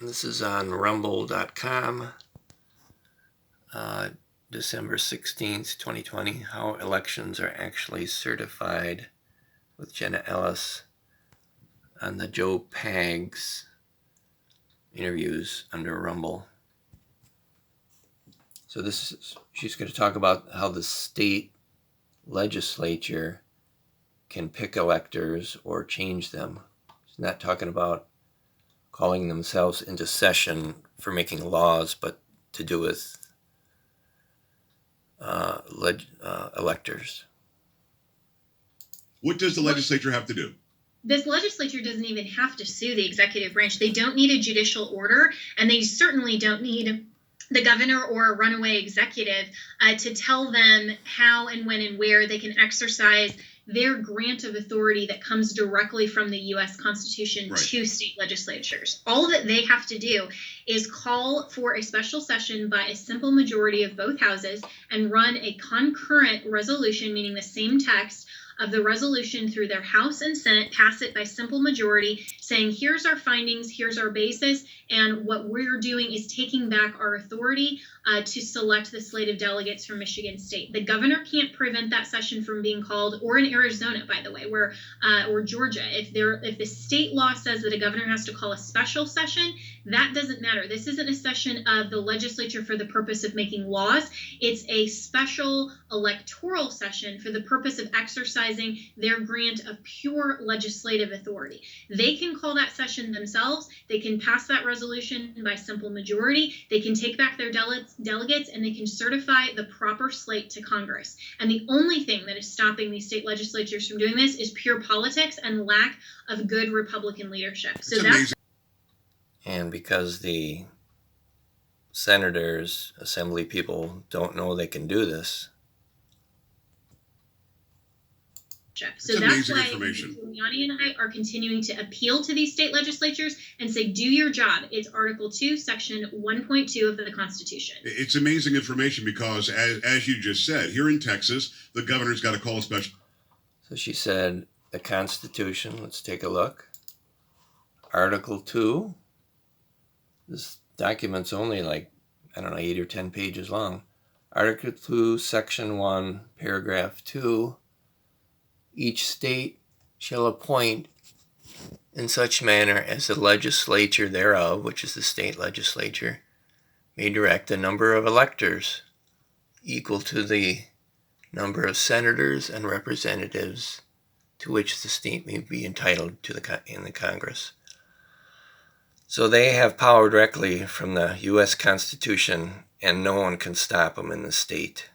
This is on rumble.com, December 16th, 2020, how elections are actually certified, with Jenna Ellis on the Joe Pags interviews under Rumble. So she's going to talk about how the state legislature can pick electors or change them. She's not talking about calling themselves into session for making laws, but to do with electors. What does the legislature have to do? This legislature doesn't even have to sue the executive branch. They don't need a judicial order, and they certainly don't need the governor or a runaway executive to tell them how and when and where they can exercise their grant of authority that comes directly from the U.S. Constitution to state legislatures. All that they have to do is call for a special session by a simple majority of both houses and run a concurrent resolution, meaning the same text of the resolution through their House and Senate, pass it by simple majority, saying, here's our findings, here's our basis, and what we're doing is taking back our authority to select the slate of delegates from Michigan State. The governor can't prevent that session from being called, or in Arizona, by the way, or Georgia. If the state law says that a governor has to call a special session, that doesn't matter. This isn't a session of the legislature for the purpose of making laws. It's a special electoral session for the purpose of exercising their grant of pure legislative authority. They can call that session themselves. They can pass that resolution by simple majority. They can take back their delegates, and they can certify the proper slate to Congress. And the only thing that is stopping these state legislatures from doing this is pure politics and lack of good Republican leadership. So that's and because the senators, assembly people, don't know they can do this. So that's why Giuliani and I are continuing to appeal to these state legislatures and say, do your job. It's Article 2, Section 1.2 of the Constitution. It's amazing information because, as you just said, here in Texas, the governor's got to call a special. So she said, the Constitution, let's take a look. Article 2. This document's only 8 or 10 pages long. Article 2, Section 1, Paragraph 2. Each state shall appoint in such manner as the legislature thereof, which is the state legislature, may direct the number of electors equal to the number of senators and representatives to which the state may be entitled in the Congress. So they have power directly from the U.S. Constitution, and no one can stop them in the state.